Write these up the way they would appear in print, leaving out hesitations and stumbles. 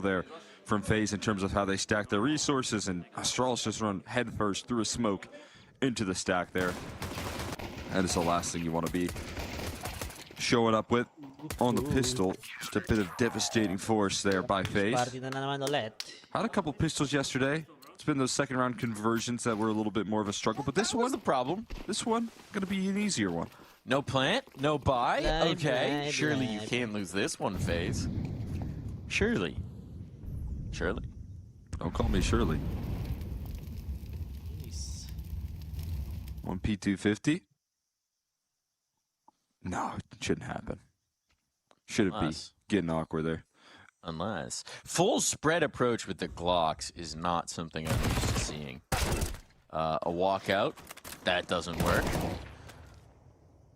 there from FaZe in terms of how they stack their resources, and Astralis just run headfirst through a smoke into the stack there. That is the last thing you want to be showing up with on the pistol. Just a bit of devastating force there by FaZe. Had a couple pistols yesterday. It's been those second round conversions that were a little bit more of a struggle, but this one's the problem. This one gonna be an easier one. No plant, no buy. Okay, surely you can't lose this one, FaZe. Surely. Surely. Don't call me Shirley. 1 P250. No, it shouldn't happen. Should it be getting awkward there? Unless. Full spread approach with the Glocks is not something I'm used to seeing. A walkout, that doesn't work.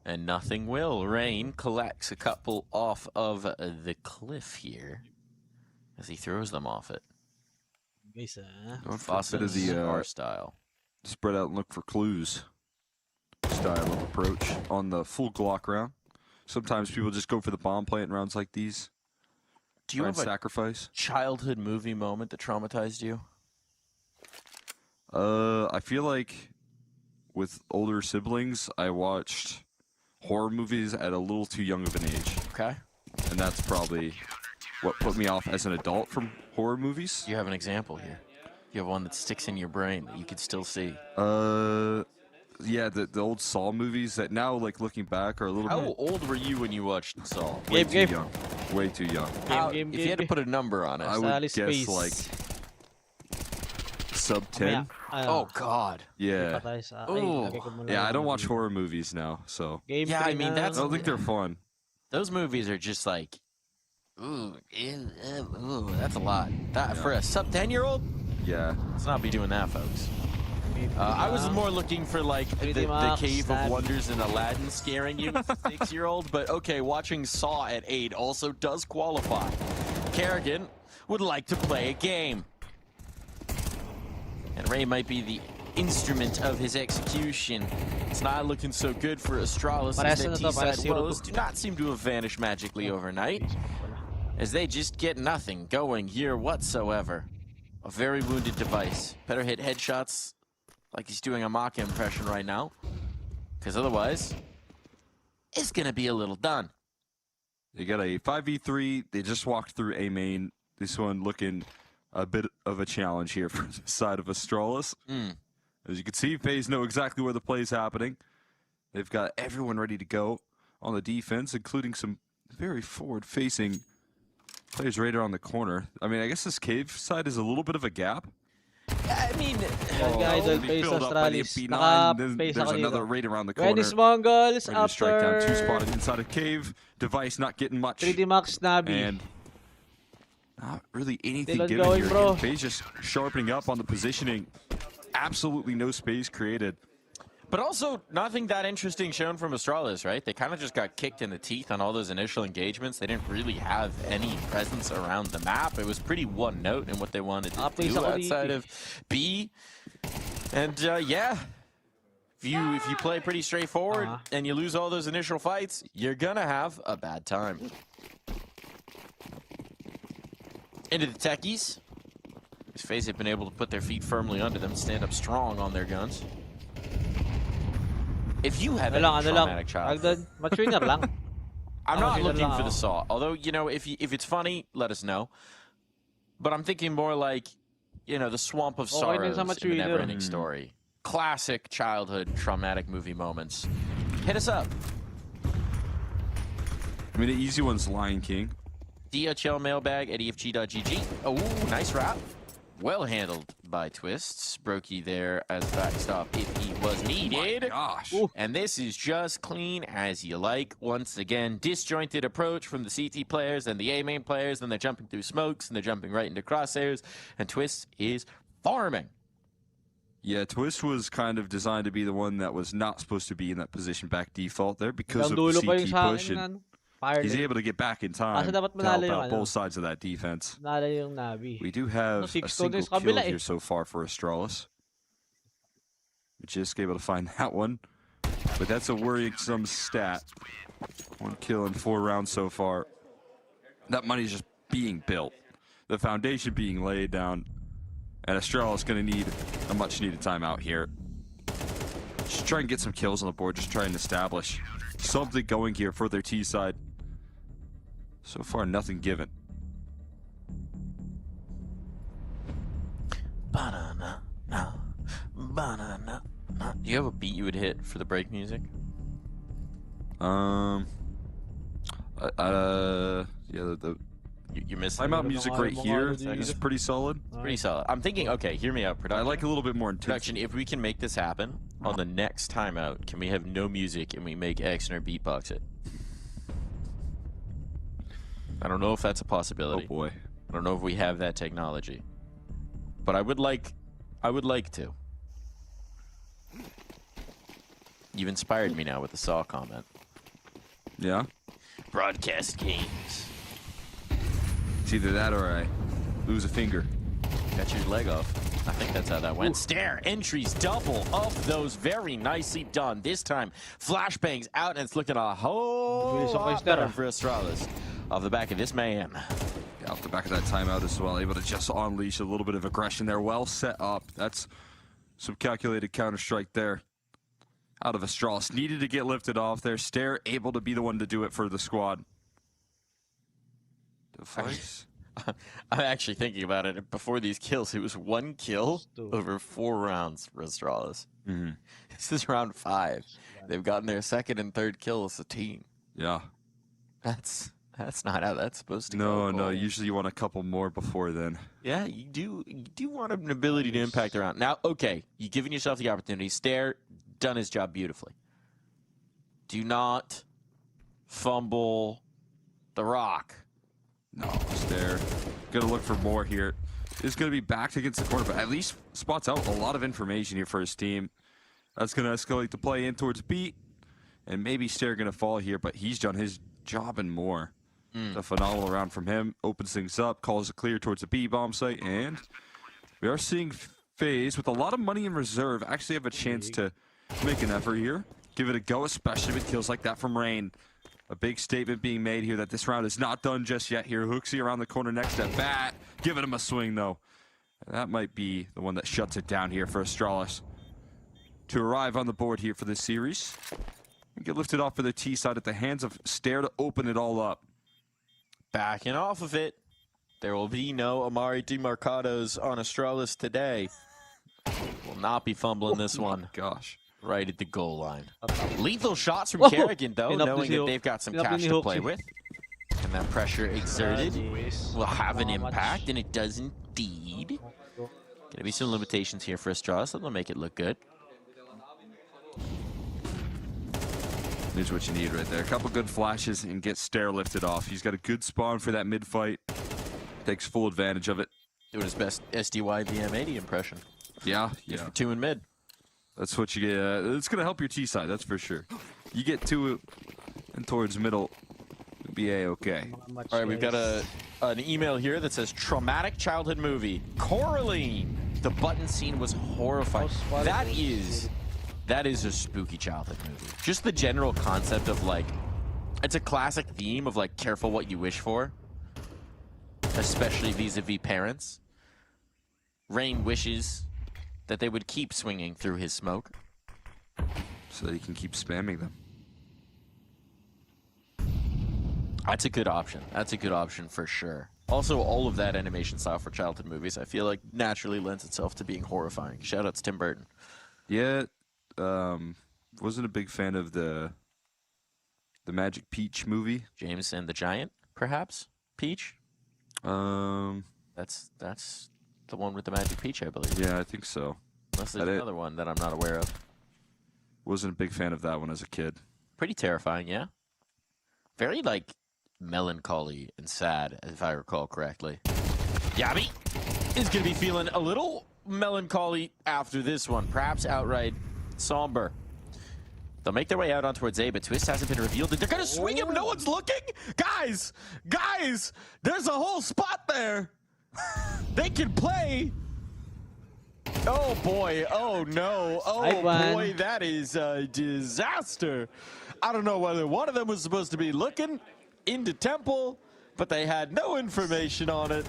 And nothing will. Rain collects a couple off of the cliff here as he throws them off it. FaZe our style. Spread out and look for clues style of approach on the full Glock round. Sometimes people just go for the bomb plant rounds like these. Do you have sacrifice? A childhood movie moment that traumatized you? I feel like with older siblings, I watched horror movies at a little too young of an age. Okay. And that's probably what put me off as an adult from horror movies. You have an example here. You have one that sticks in your brain that you can still see. Yeah, the old Saw movies that now, like, looking back, are a little bit... How old were you when you watched Saw? Way too young. Way too young. If you had to put a number on it, I would guess, like, sub 10. Oh, God. Yeah. Ooh. Yeah, I don't watch horror movies now, so... Yeah, I mean, I don't think they're fun. Those movies are just like... Ooh, that's a lot. For a sub 10-year-old? Yeah. Let's not be doing that, folks. I was more looking for, like, the Cave of Wonders in Aladdin scaring you as a 6-year-old, but okay, watching Saw at 8 also does qualify. Kerrigan would like to play a game. And Ray might be the instrument of his execution. It's not looking so good for Astralis as their T-side woes do not seem to have vanished magically overnight, as they just get nothing going here whatsoever. A very wounded device. Better hit headshots like he's doing a Maka impression right now, because otherwise, it's going to be a little done. They got a 5v3. They just walked through A main. This one looking a bit of a challenge here for the side of Astralis. As you can see, FaZe know exactly where the play is happening. They've got everyone ready to go on the defense, including some very forward-facing players right around the corner. I mean, I guess this cave side is a little bit of a gap. I mean, FaZe Astralis. There's another right around the corner. Venice MongolZ Ready to strike down. 2 spotted inside a cave. Device not getting much. 3D Max Nabi. And not really anything Still given going, here. bro. FaZe just sharpening up on the positioning. Absolutely no space created. but also nothing that interesting shown from Astralis, right? They kind of just got kicked in the teeth on all those initial engagements. They didn't really have any presence around the map. It was pretty one note in what they wanted to do outside of B. And yeah, if you play pretty straightforward and you lose all those initial fights, you're gonna have a bad time. Into the techies. These FaZe have been able to put their feet firmly under them, stand up strong on their guns. If you have any traumatic childhood, I'm not looking for the saw. Although, you know, if it's funny, let us know. But I'm thinking more like, you know, the swamp of sorrows in the never-ending story. Classic childhood traumatic movie moments. Hit us up. I mean, the easy one's Lion King. DHL mailbag at efg.gg. Oh, nice wrap. Well handled by Twists. Brokey there as backstop if he was needed. Oh my gosh. And this is just clean as you like. Once again, disjointed approach from the CT players and the A main players. Then they're jumping through smokes and they're jumping right into crosshairs. And Twists is farming. Yeah, Twist was kind of designed to be the one that was not supposed to be in that position back default there because of the CT push. And he's able to get back in time to help out both sides of that defense. We do have a single kill here so far for Astralis. We just able to find that one. But that's a worrisome stat. 1 kill in 4 rounds so far. That money's just being built. the foundation being laid down. And Astralis going to need a much-needed timeout here. Just try and get some kills on the board. Just try and establish something going here for their T side. So far, nothing given. Banana, no. Banana, no. Do you have a beat you would hit for the break music? Yeah, You're missing. timeout music right here is pretty solid. Pretty solid. I'm thinking, okay, hear me out, production. I like a little bit more Production, intensity. if we can make this happen, on the next timeout, can we have no music and we make Exner beatbox it? I don't know if that's a possibility. Oh boy. I don't know if we have that technology. But I would like to. You've inspired me now with the Saw comment. Yeah? Broadcast games. It's either that or I lose a finger. Got your leg off. I think that's how that went. Staehr, entries, double of those. Very nicely done. This time, flashbangs out, and it's looking a whole lot better for Astralis. Off the back of this man. Yeah, off the back of that timeout as well. Able to just unleash a little bit of aggression there. Well set up. That's some calculated counter-strike there. Out of Astralis. Needed to get lifted off there. Staehr able to be the one to do it for the squad. Device. I'm actually thinking about it. Before these kills, it was 1 kill over 4 rounds for Astralis. This is round 5. They've gotten their 2nd and 3rd kill as a team. Yeah. That's not how that's supposed to No, go. no. Usually you want a couple more before then. Yeah, you do want an ability to impact the round. Now, okay, you've given yourself the opportunity. Staehr done his job beautifully. Do not fumble the rock. No, Staehr. Gonna look for more here. Is gonna be backed against the corner, but at least spots out a lot of information here for his team. That's gonna escalate the play in towards B. And maybe Staehr gonna fall here, but he's done his job and more. A phenomenal round from him. Opens things up, calls it clear towards the B bomb site, and we are seeing FaZe with a lot of money in reserve actually have a chance to make an effort here. Give it a go, especially with kills like that from Rain. A big statement being made here that this round is not done just yet here. Hooksy around the corner next to Bat. Giving him a swing, though. And that might be the one that shuts it down here for Astralis to arrive on the board here for this series. And get lifted off for the T side at the hands of Staehr to open it all up. Backing off of it. There will be no Amari DeMarcados on Astralis today. Will not be fumbling this one. Gosh. Right at the goal line. Lethal shots from Kerrigan, though, knowing that they've got some cash to play with. And that pressure exerted will have an impact, and it does indeed. Gonna be some limitations here for Astralis. That'll make it look good. Here's what you need right there. A couple good flashes and get Staehr lifted off. He's got a good spawn for that mid fight. Takes full advantage of it. Doing his best SDY VM80 impression. Yeah. For 2 in mid. That's what you get. It's going to help your T side, that's for sure. You get 2 and towards middle, it'll be A-okay. All right, we've got an email here that says, traumatic childhood movie. Coraline. The button scene was horrifying. That is a spooky childhood movie. Just the general concept of, like, it's a classic theme of, like, careful what you wish for. Especially vis-a-vis parents. Rain wishes that they would keep swinging through his smoke. So that you can keep spamming them. That's a good option. That's a good option for sure. Also, all of that animation style for childhood movies, I feel like naturally lends itself to being horrifying. Shout out to Tim Burton. Yeah, wasn't a big fan of the Magic Peach movie. James and the Giant, perhaps? Peach? That's the one with the Magic Peach, I believe. Yeah, I think so. Unless there's another one that I'm not aware of. Wasn't a big fan of that one as a kid. Pretty terrifying, yeah. Very, like, melancholy and sad, if I recall correctly. Yabi is going to be feeling a little melancholy after this one. Perhaps outright somber. They'll make their way out on towards A, but Twist hasn't been revealed. They're going to swing him. No one's looking. Guys, there's a whole spot there. They can play. Oh, boy. Oh, no. Oh, boy. That is a disaster. I don't know whether one of them was supposed to be looking into Temple, but they had no information on it.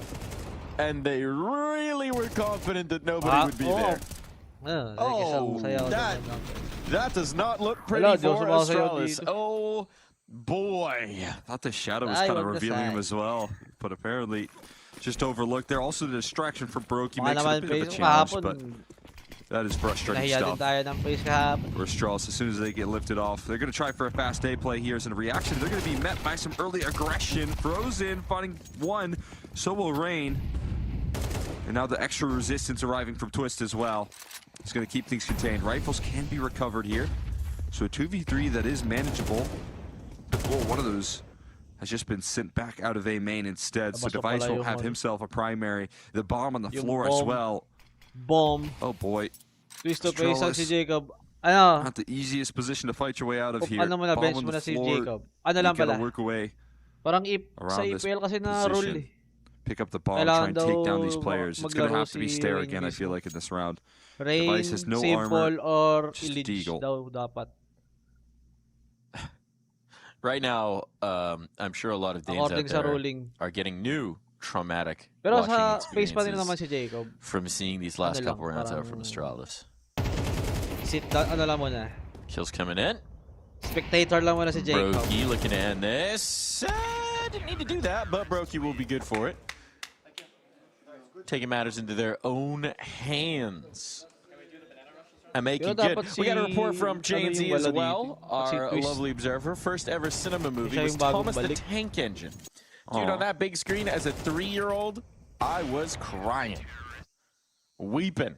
and they really were confident that nobody would be there. Oh, that does not look pretty for Astralis. Oh, boy. I thought the shadow was kind of revealing him as well, but apparently just overlooked there. Also the distraction for Brokey makes it a bit of a challenge, but that is frustrating stuff. For Astralis, as soon as they get lifted off, they're going to try for a fast A play here as a reaction. They're going to be met by some early aggression. Frozen finding one, so will Rain. And now the extra resistance arriving from Twist as well. It's going to keep things contained. Rifles can be recovered here. So a 2v3 that is manageable. Whoa, one of those has just been sent back out of A main instead. So Device will have himself a primary. The bomb on the floor as well. Bomb. Oh boy. Twist to face on si Jacob. Ano? Not the easiest position to fight your way out of here. Ano mo na, bench mo na si Jacob. Ano lang pala? Work away parang sa EPL kasi na rule eh. Pick up the bomb, try and take down these players. It's going to have to be Staehr again, I feel like, in this round. Rain, Device has no Simple, armor, or just Illich Deagle. daw dapat. Right now, I'm sure a lot of Danes out there are getting new traumatic watching experiences from seeing these last couple rounds out from Astralis. Sit down, ano lang muna. Kills coming in. Spectator lang muna si Jacob. Brokey looking to end this. Didn't need to do that, but Brokey will be good for it. Taking matters into their own hands. And making good. We got a report from J&Z as well, our lovely observer. First ever cinema movie was Thomas the Tank Engine. Dude, on that big screen as a 3-year-old, I was crying. Weeping.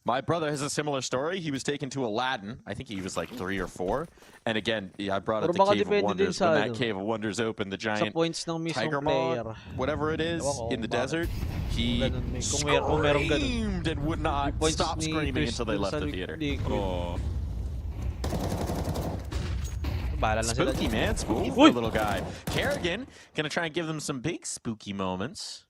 My brother has a similar story. He was taken to Aladdin. I think he was like 3 or 4. And again, I brought up the Cave of Wonders. When that Cave of Wonders opened, the giant tiger maw, whatever it is, in the desert, he screamed and would not stop screaming until they left the theater. Oh. Spooky, man. Spooky for the little guy. Kerrigan gonna try and give them some big spooky moments.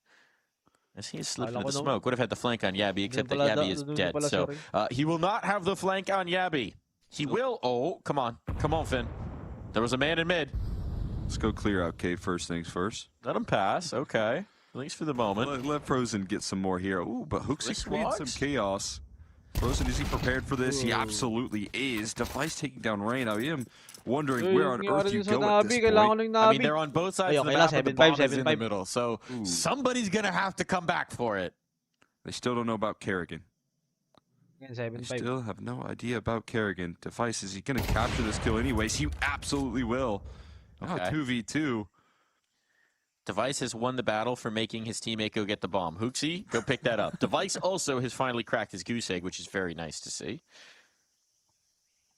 As he is slipping into the smoke. Would have had the flank on Yabby, except that Yabby is dead. So he will not have the flank on Yabby. He will. Oh, come on. Come on, Finn. There was a man in mid. Let's go clear out K first things first. Let him pass. Okay. At least for the moment. Let Frozen get some more here. Ooh, but Hooksy created some chaos. Frozen, is he prepared for this? He absolutely is. Device taking down Rain. I am wondering where on earth you go at this point. I mean, they're on both sides of the map, but the bomb is in the middle. So somebody's going to have to come back for it. They still don't know about Kerrigan. They still have no idea about Kerrigan. Device, is he going to capture this kill anyways? He absolutely will. Okay. 2v2. Device has won the battle for making his teammate go get the bomb. Hooksy, go pick that up. Device also has finally cracked his goose egg, which is very nice to see.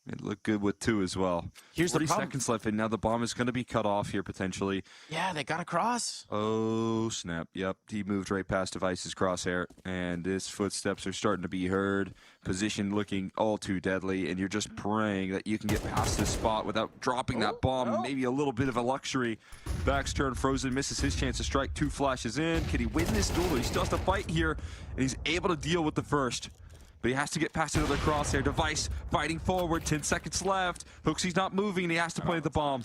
It looked good with 2 as well. Here's 40 the problem. seconds left, and now the bomb is going to be cut off here potentially. Yeah, they got a cross. Oh, snap. Yep, he moved right past Device's crosshair, and his footsteps are starting to be heard. Position looking all too deadly, and you're just praying that you can get past this spot without dropping that bomb. Maybe a little bit of a luxury. Back's turn. Frozen misses his chance to strike. 2 flashes in. Can he win this duel? He still has to fight here, and he's able to deal with the first. But he has to get past another crosshair. Device fighting forward. 10 seconds left. Hooksy's not moving. He has to plant the bomb.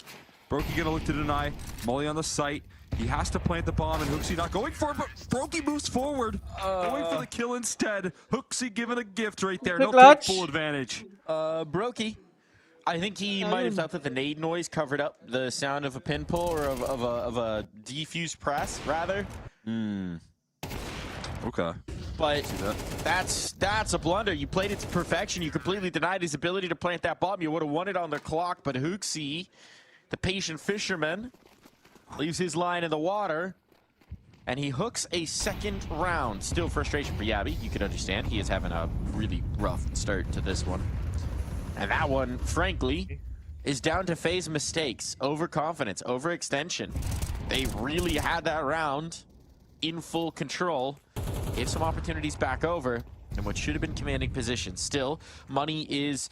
Brokey gonna look to deny. Molly on the site. He has to plant the bomb, and Hooksy not going for it, but Brokey moves forward. Going for the kill instead. Hooksy given a gift right there. No take full advantage. Brokey. I think he might have thought that the nade noise covered up the sound of a pin pull or of a defused press, rather. Okay. But that's a blunder. You played it to perfection. You completely denied his ability to plant that bomb. You would have won it on the clock, but Hooksy, the patient fisherman, leaves his line in the water, and he hooks a second round. Still frustration for Yabby. You could understand. He is having a really rough start to this one. And that one, frankly, is down to FaZe mistakes, overconfidence, overextension. They really had that round in full control. Gave some opportunities back over in what should have been commanding position. Still, money is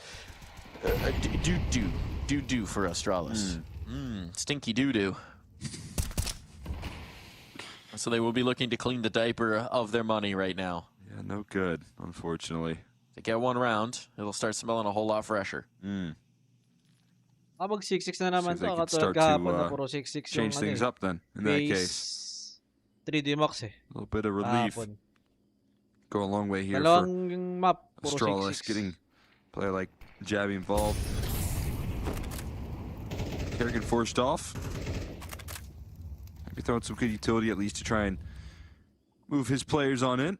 doo-doo for Astralis. Stinky doo-doo. So they will be looking to clean the diaper of their money right now. Yeah, no good, unfortunately. They get one round, it'll start smelling a whole lot fresher. Mag 6-6 na naman to. Start to change things up then, in that case. 6-6 yung 6-6 ano eh. up then, in that case. 6-6 3D Max eh. A little bit of relief. Kahapon. Go a long way here for Dalawang map. Puro Astralis 6-6. getting player like Jabby involved. Kerrigan forced off. Maybe throwing some good utility at least to try and move his players on in.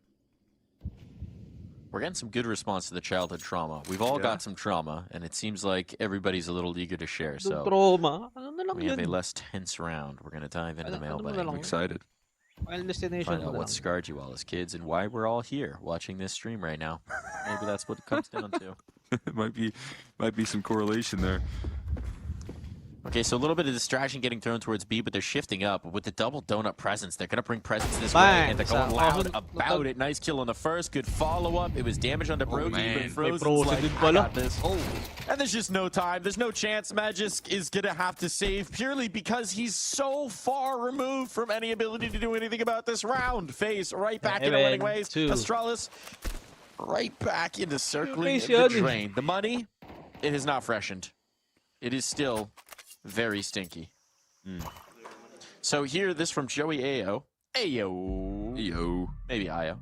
We're getting some good response to the childhood trauma. We've all got some trauma, and it seems like everybody's a little eager to share. So trauma. Ano na lang we have a yun? less tense round. We're going to dive into the mailbag. I'm excited. Final destination Find na out lang. what scarred you all as kids and why we're all here watching this stream right now. Maybe that's what it comes down to. might be some correlation there. Okay, so a little bit of distraction getting thrown towards B, but they're shifting up. With the double donut presence, they're going to bring presence this way, and they're going loud about it. Nice kill on the first. Good follow-up. It was damage on the Broky, but Frozen's like, I got this. And there's just no time. There's no chance Magisk is going to have to save purely because he's so far removed from any ability to do anything about this round. FaZe right back into winning ways. Astralis right back into circling the drain. The money, it has not freshened. It is still very stinky. So here, this from Joey Ayo. Ayo. Maybe Ayo.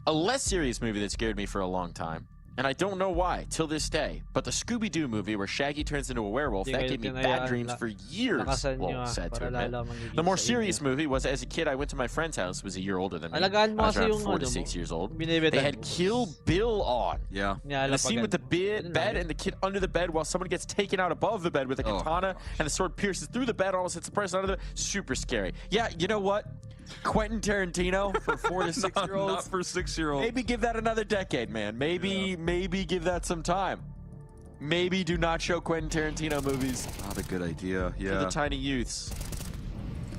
A less serious movie that scared me for a long time. And I don't know why, till this day. But the Scooby-Doo movie where Shaggy turns into a werewolf, that gave me bad dreams for years. Well, sad to admit. The more serious movie was, as a kid, I went to my friend's house, who was a year older than me. I was around 4 to 6 years old. They had Kill Bill on. Yeah. And the scene with the bed and the kid under the bed while someone gets taken out above the bed with a katana and the sword pierces through the bed, almost hits the person under the bed. Super scary. Yeah, you know what? Quentin Tarantino for 4 to 6-year-olds. Not for 6-year-olds. Maybe give that another decade, man. Maybe give that some time. Maybe do not show Quentin Tarantino movies. Not a good idea. Yeah. For the tiny youths.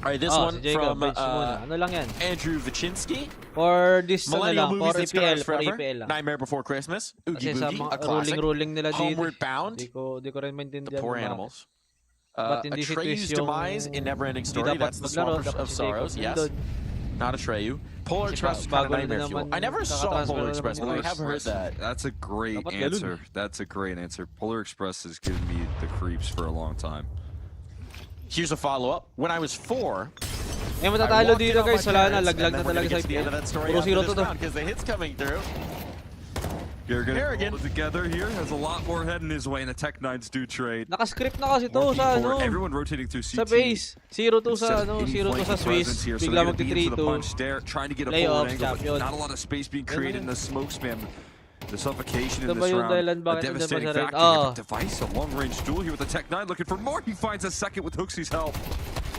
All right, this one from Andrew Vichinsky. For this Millennial movies that scar us for forever. EPL lang. Nightmare Before Christmas. Oogie Kasi sa Boogie, a mga classic. rolling nila dito. Homeward Bound. Di ko rin maintindihan. The Poor Animals. Ba't hindi si Atreyu's Twist yung demise in Neverending Story. dapat That's the maglaro, Swamp of dapat si Sorrows. Jacob Yes. Not Atreyu. Polar Express is kind of bago nightmare na fuel. naman I never saw kakatransfer Polar na Express, but naman I have heard that. That's a great Dapat answer. ganun. That's a great answer. Polar Express has given me the creeps for a long time. Here's a follow-up. When I was 4, eh, matatalo dito guys. Wala na. Laglag na talaga sa IPL. Puro 0 to to. because the hit's coming through. Kerrigan together here has a lot more head in his way, and the Tech-9s do trade. Naka-script na kasi to sa ano. Everyone rotating through CT. Sa base. 0-2 sa ano. 0-2 sa Swiss. Here, so Bigla Staehr magti-3-2. trying to get a Playoff, forward angle, but champion. not a lot of space being created in the smoke spam. The suffocation in Ito this ba yung round. dahilan A bakit devastating hindi factor. masarap? Device, a long-range duel here with the Tech-9 looking for more. He finds a second with Hooksy's help.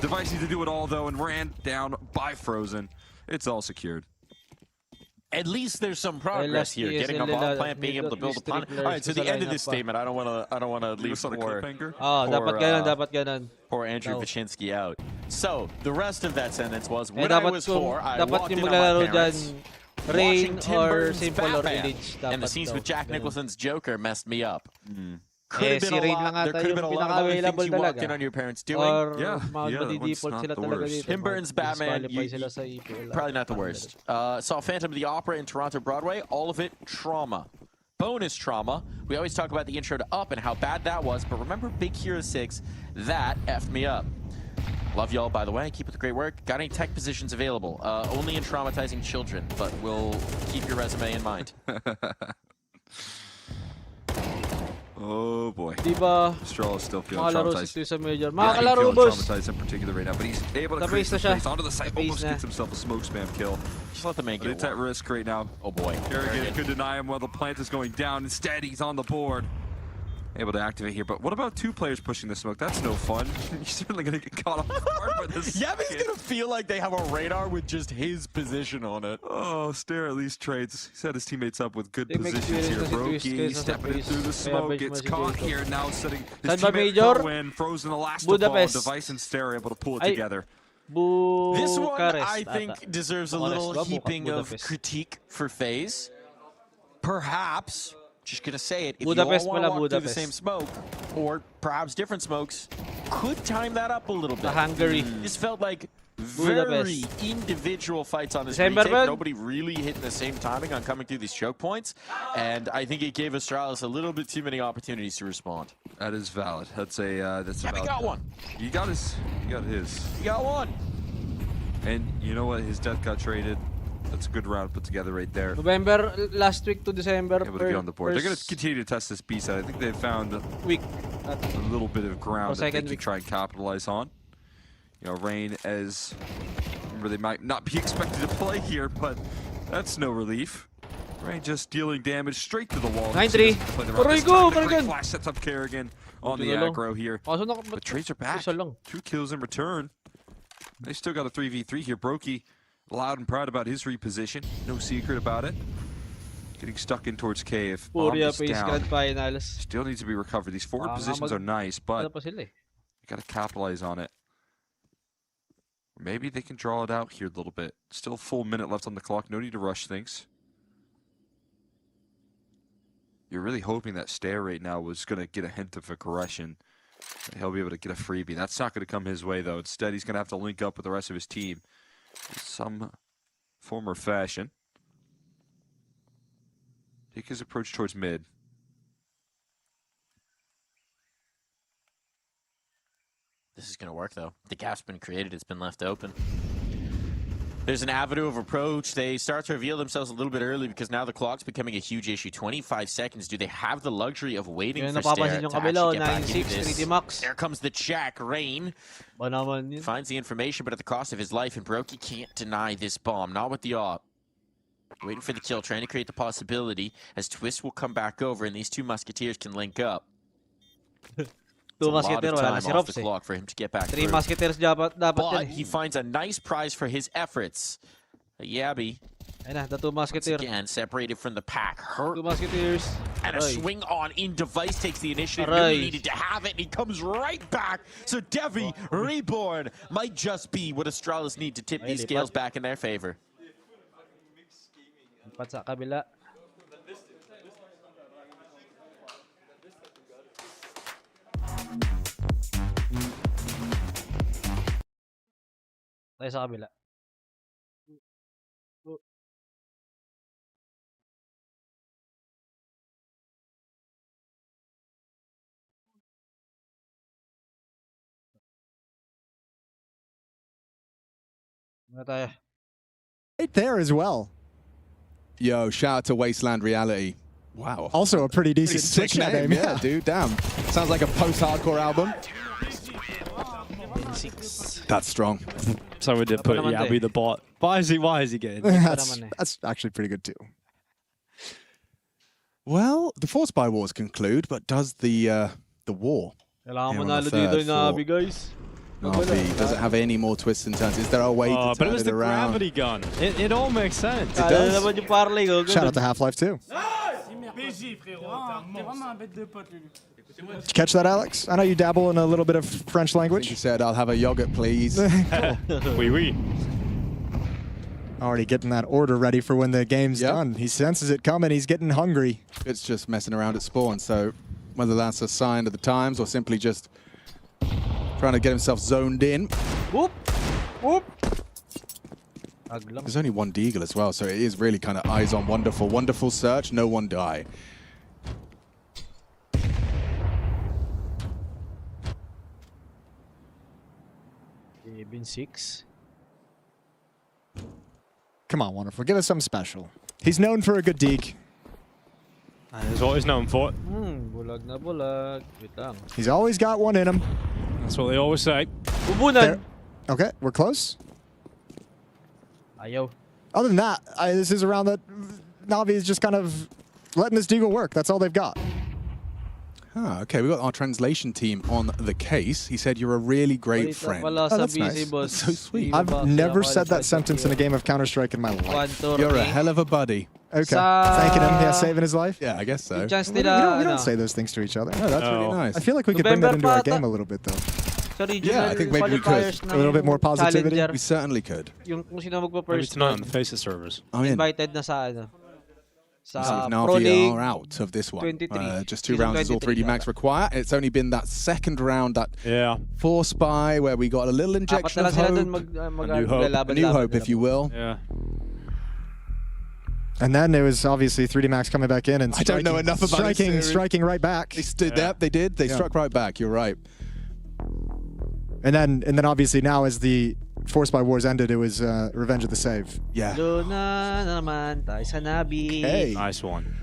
Device needs to do it all though, and ran down by Frozen. It's all secured. At least there's some progress here. Getting a bomb plant, being able to build upon it. All right, so the end of this statement, I don't want to leave poor dapat ganun. Poor Andrew Vichinsky out. So the rest of that sentence was, when dapat I was 4, I walked in on maglalaro my parents, Rain watching Tim or Burton's Simple or Batman, Village. and the scenes with Jack Nicholson's Joker messed me up. Could Eh, have been si a Rain lot. lang There ata could have been a yung lot of other pinaka-available things you walked talaga. in on your parents doing. Or Yeah, mag-default that's sila not the talaga worst. dito. Tim Burton's Batman, Disqualify sila sa EPL. probably not the worst. Saw Phantom of the Opera in Toronto Broadway. All of it trauma. Bonus trauma. We always talk about the intro to Up and how bad that was, but remember Big Hero 6? That effed me up. Love y'all, by the way. Keep up the great work. Got any tech positions available? Only in traumatizing children, but we'll keep your resume in mind. Oh boy. Diba? Astralis still feeling Makalaro traumatized. si sa Major. Yeah, he's Makalaro, feeling boss. traumatized in particular right now, but he's able to Sa create base na some siya. space onto the site. Sa base Almost na. gets himself a smoke spam kill. Just let the man But get it's at one. risk right now. Oh boy. Kerrigan could deny him while the plant is going down. Instead, he's on the board. Able to activate here, but what about 2 players pushing the smoke? That's no fun. You're certainly going to get caught off guard by this. Yavi's going to feel like they have a radar with just his position on it. Oh, Staehr at least trades. He set his teammates up with good They make positions here. experience na si Broky Twist kaysa sa stepping in Twist. through the Kaya smoke. bench Gets mo si caught Jacob. here. Now setting his Saan ba, teammate Major? for a win. Frozen the last Budapest. of all. Device and Staehr able to pull it Ay. together. This one, Bucharest I think, ata. deserves a Bucharest little ba? heaping of Budapest. critique for FaZe. Perhaps, just gonna say it, if Budapest you all want to pala, walk through the Budapest. same smoke, or perhaps different smokes, could time that up a little bit. Hungary. This felt like very Budapest. individual fights on this December retake. ba? Nobody really hitting the same timing on coming through these choke points, and I think it gave Astralis a little bit too many opportunities to respond. That is valid. That's a Yeah, he got one. He got his. He got his. He got one. And you know what? His death got traded. That's a good round put together right there. November, last week to December. Able to get on the board. They're going to continue to test this B side. I think they've found a little bit of ground that they can try and capitalize on. You know, Rain, as remember, they might not be expected to play here, but that's no relief. Rain just dealing damage straight to the wall. 9-3. Flash sets up Kerrigan on the aggro here. But trades are back. 2 kills in return. They still got a 3v3 here. Brokey loud and proud about his reposition. No secret about it. Getting stuck in towards cave. Down. Still needs to be recovered. These forward positions are nice, but you got to capitalize on it. Maybe they can draw it out here a little bit. Still a full minute left on the clock. No need to rush things. You're really hoping that Staehr right now was going to get a hint of aggression. He'll be able to get a freebie. That's not going to come his way, though. Instead, he's going to have to link up with the rest of his team in some form or fashion. Take his approach towards mid. This is going to work, though. The gap's been created. It's been left open. There's an avenue of approach. They start to reveal themselves a little bit early because now the clock's becoming a huge issue. 25 seconds. Do they have the luxury of waiting for Staehr to actually get back into this? There comes the check. Rain finds the information, but at the cost of his life, and Brokey can't deny this bomb. Not with the AWP. Waiting for the kill, trying to create the possibility as Twist will come back over and these two Musketeers can link up. Two Musketeers, wala na si Robs the clock for him to get back 3 Musketeers dapat but he finds a nice prize for his efforts. Yabby. The 2 Musketeers. Again, separated from the pack. Hurt. 2 Musketeers. And a swing on in device takes the initiative. Knew he needed to have it, and he comes right back. So Devi, reborn, might just be what Astralis need to tip these scales back in their favor. Lipat sa kabila. Tayo sa kabila. Right there as well. Yo, shout out to Wasteland Reality. Wow. Also a pretty decent sick name. Yeah, dude, damn. Sounds like a post-hardcore album. That's strong. So we did put Yabby the bot. Why is he getting? That's actually pretty good too. Well, the force buy wars conclude, but does the war? Navi, guys. Navi doesn't have any more twists and turns. Is there a way to turn but it was the around? gravity gun. It all makes sense. It does. Shout out to Half-Life 2. Did you catch that, Alex? I know you dabble in a little bit of French language. He said, "I'll have a yogurt, please." Oui, oui. Already getting that order ready for when the game's done. He senses it coming. He's getting hungry. It's just messing around at spawn. So whether that's a sign of the times or simply just trying to get himself zoned in. Whoop, whoop. There's only one Deagle as well, so it is really kind of eyes on wonderful. Wonderful search, no one die. Been 6. Come on, Wonderful. Give us something special. He's known for a good deke. That's what he's known for. Bulag na bulag. Wait lang. He's always got one in him. That's what they always say. Ubunan. Okay, we're close. Ayaw. Other than that, this is a round that Navi is just kind of letting this Deagle work. That's all they've got. Okay, we've got our translation team on the case. He said, "You're a really great friend." Oh, that's nice. That's so sweet. I've never said that sentence in a game of Counter-Strike in my life. You're a hell of a buddy. Okay, thanking him, yeah, saving his life? Yeah, I guess so. We don't say those things to each other. No, that's really nice. I feel like we could bring that into our game a little bit, though. Yeah, I think maybe we could. A little bit more positivity? We certainly could. Maybe tonight on the FaZe servers. I'm in. Invited na sa ano. Navi are out of this one. Just 2 rounds is all 3D Max require. It's only been that second round, that force buy, where we got a little injection of hope. A new hope, if you will. Yeah. And then there was obviously 3D Max coming back in and I don't know enough about striking right back. They stood there. They did. They struck right back. You're right. And then obviously now as the Force by Wars ended, it was Revenge of the Save. Yeah. Hey. Nice one.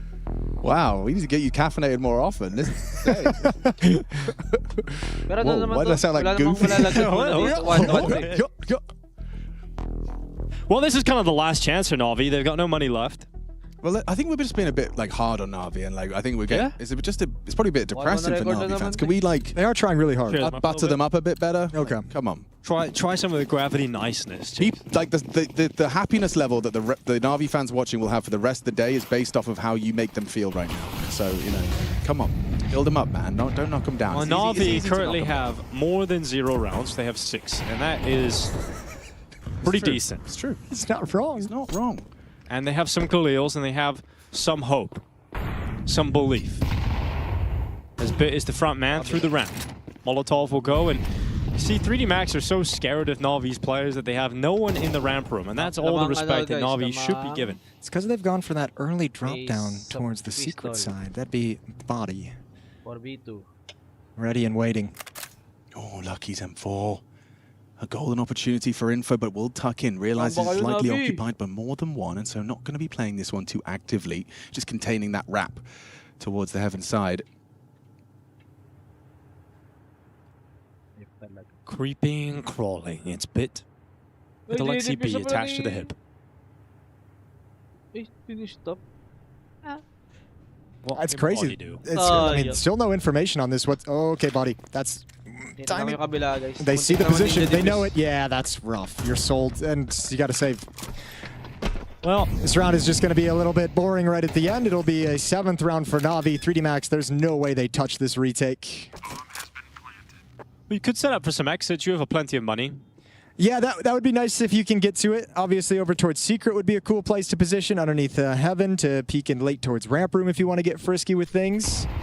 Wow, we need to get you caffeinated more often. This is Whoa, why did I sound like goofy? Well, this is kind of the last chance for Na'Vi. They've got no money left. Well, I think we're just being a bit like hard on Na'Vi, and like I think we're getting. It's probably a bit depressing for Na'Vi fans. Can we like? They are trying really hard. Butter them up a bit better. Okay, like, come on. Try some of the gravity niceness. Like the happiness level that the Na'Vi fans watching will have for the rest of the day is based off of how you make them feel right now. So come on, build them up, man. Don't knock them down. Well, Na'Vi currently have more than 0 rounds. They have 6, and that is pretty decent. It's true. It's not wrong. It's not wrong. And they have some Khalils, and they have some hope, some belief. As Bit is the front man through the ramp. Molotov will go, and you see 3D Max are so scared of Na'Vi's players that they have no one in the ramp room, and that's all the respect that Na'Vi should be given. It's because they've gone for that early drop down towards the secret side. That'd be body. 4v2. Ready and waiting. Oh, Lucky's M4. A golden opportunity for info, but will tuck in. Realizes it's likely occupied by more than one, and so not going to be playing this one too actively. Just containing that wrap towards the heaven side. Creeping, crawling. It's Bit with Alexi B attached to the hip. That's crazy. I mean, still no information on this. Okay, buddy. That's timing. They see the position. They know it. Yeah, that's rough. You're sold, and you got to save. Well, this round is just going to be a little bit boring right at the end. It'll be a 7th round for Na'Vi. 3D Max, there's no way they touch this retake. You could set up for some exits. You have plenty of money. Yeah, that would be nice if you can get to it. Obviously, over towards Secret would be a cool place to position underneath Heaven to peek in late towards Ramp Room if you want to get frisky with things.